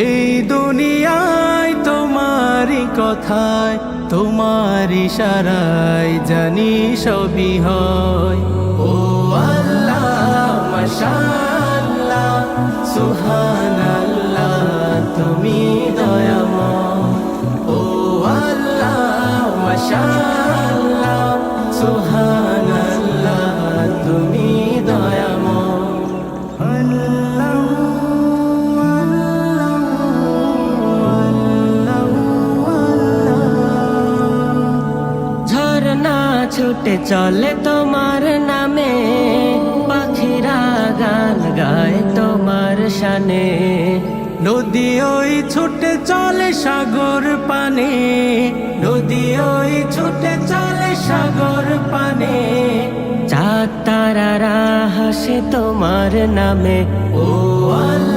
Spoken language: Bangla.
এই দুনিয়ায় তোমারই কথায়, তোমার ইশারায় জানি সবই হয়। ও আল্লাহ মাশাআল্লাহ সুবহানাল্লাহ তুমি দয়াময়। ও আল্লাহ মাশাআল্লাহ সুবহানাল্লাহ তুমি দয়াময়। ঝরনা ছুটে চলে তোমার নামে, পাখিরা গান গায় তোমার শানে। নদী ওই ছুটে চলে সাগর পানে, নদী ওই ছুটে চলে সাগর পানে। চাঁদ তারারা হাসে তোমার নামে। ও আল্লাহ